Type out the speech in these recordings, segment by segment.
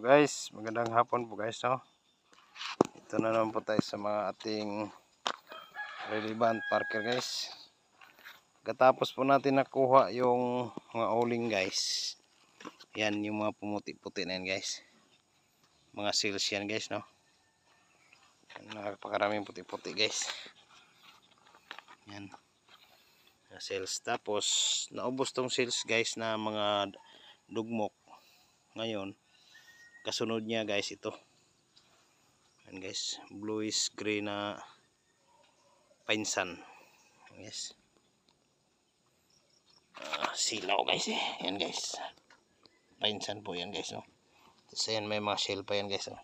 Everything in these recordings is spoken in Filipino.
Hello guys, magandang hapon po guys, no? Ito na naman po tayo sa mga ating relevant marker guys. Katapos po natin nakuha yung mga uling guys. Yan yung mga pumuti-puti na yan guys. Mga seals yan guys, no? Napakaraming puti-puti guys. Yan. Seals. Tapos naubos tong seals guys na mga dugmok. Ngayon kasunod niya guys ito. Yan guys, bluish gray na pinsan. Yes. Silaw guys eh. Yan guys. Pinsan po yan guys, no. Tapos yan may mga shell pa yan guys, no.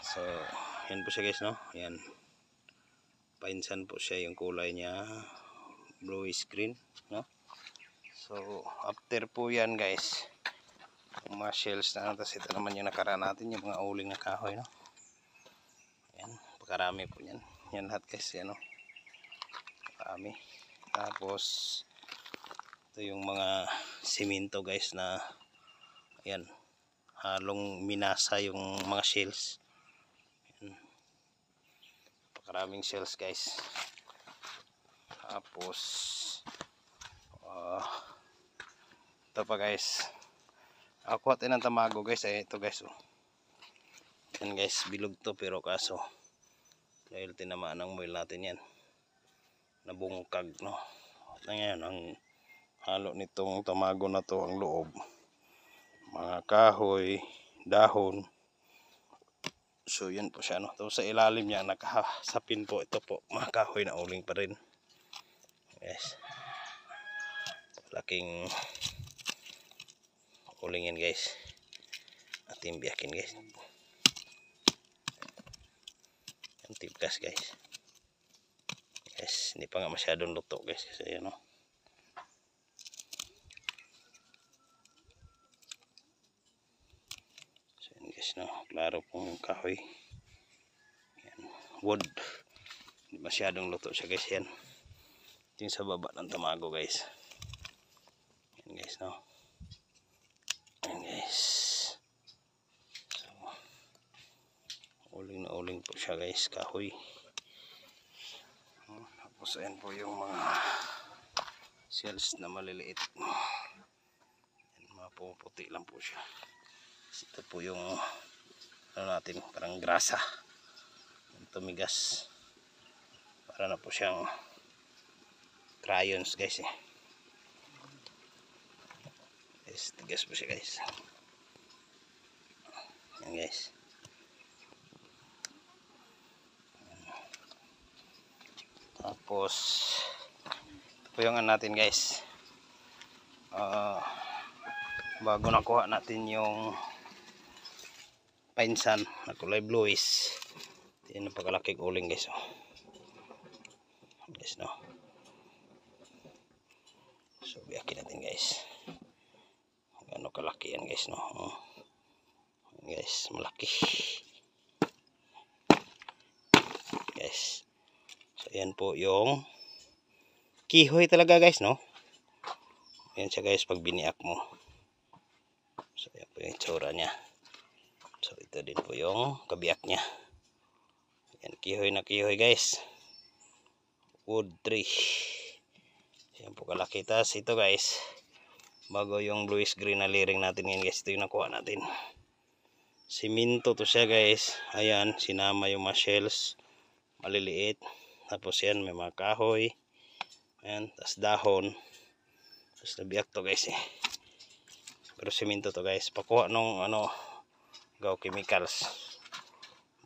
So, yan po siya guys, no. Yan. Pinsan po siya, yung kulay niya bluish green, no. So, after po yan guys, yung mga shells na, tapos ito naman yung nakaraan natin, yung mga uling na kahoy, no. Yan, pakarami po yan. Yan lahat guys, yan, no. Pakarami. Tapos, ito yung mga simento guys na, ayan, halong minasa yung mga shells. Yan. Pakaraming shells guys. Tapos, ito pa guys, ako at ng tamago guys, ay ito guys, oh. Yan guys, bilog to pero kaso dahil tinamaan ng moil natin yan, nabungkag, no. At ngayon ang halo nitong tamago na to, ang loob mga kahoy, dahon. So yan po siya, no. Tapos sa ilalim niya nakasapin po ito po mga kahoy na uling pa rin. Yes, laking uling yan guys, ating biyakin guys. Ang tibkas guys. Yes, hindi pa nga masyadong luto guys kasi yan, no. So yan guys, no, klaro pong yung kahoy. Yan, wood, hindi masyadong luto siya guys. Yan, ito yung sa baba ng tamago guys. Yan guys, no. Yan guys. So, uling na uling po siya guys, kahoy. Tapos ayan po yung mga shells na maliliit. Yan, mga puputi lang po siya. Ito po yung ano natin, parang grasa. Tumigas. Para na po siyang crayons guys eh. Yes, tigas po siya guys. Yan guys. Tapos ito po yung ano natin guys, bago nakuha natin yung pinsan na kulay bluish. Yan ang pagkalaking uling guys, oh. Guys, no. So biyakin natin guys, ano kalaki yan guys, no. Yan guys, malaki guys. So yan po yung kihoy talaga guys, no. Yan siya guys pag biniak mo. So yan po yung itsura nya. So ito din po yung kabiyak nya. Yan, kihoy na kihoy guys, wood tree. Yan po kalaki. Tas ito guys, bago yung bluish green na liring natin yan guys, ito yung nakuha natin. Siminto to siya guys. Ayan, sinama yung mga shells maliliit. Tapos yan, may mga kahoy. Ayan, tas dahon. Tapos nabiyak to guys eh. Pero siminto to guys. Pakuha nung ano, gaw chemicals.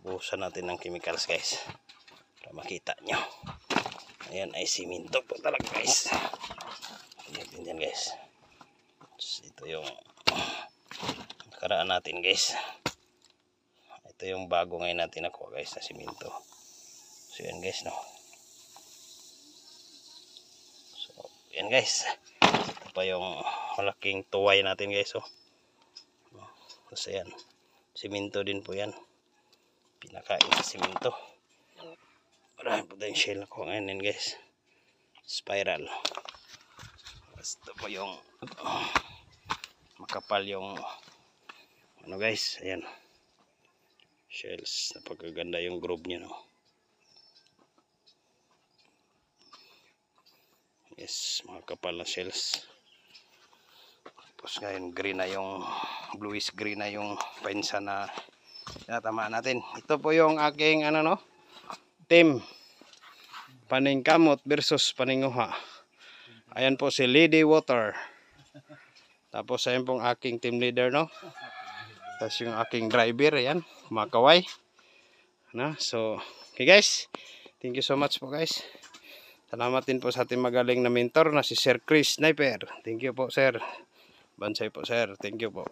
Buhusan natin ng chemicals guys, para makita nyo. Ayan ay siminto po talaga guys. Ayan yan guys. Tapos ito yung nakaraan natin guys. Ito yung bago ngayon natin nakuha guys na siminto. So yan guys, no. So yan guys, ito pa yung malaking tuway natin guys, oh. Tapos ayan, siminto din po yan, pinakain sa siminto. Maraming potential na kuha ngayon guys, spiral. Tapos ito po yung makapal yung ano guys, ayan. Shells, napakaganda yung groove niya, no. Yes, makakapal na shells. Tapos ngayon green na yung bluish green na yung pinsa na tinatamaan natin. Ito po yung aking ano, no, team paningkamot versus paninguha. Ayan po si Lady Water. Tapos ayan pong aking team leader, no. Tapos yung aking driver, ayan, kumakaway na. So okay guys, thank you so much po guys. Salamat din po sa ating magaling na mentor na si Sir Chris Sniper. Thank you po sir. Bansay po sir. Thank you po.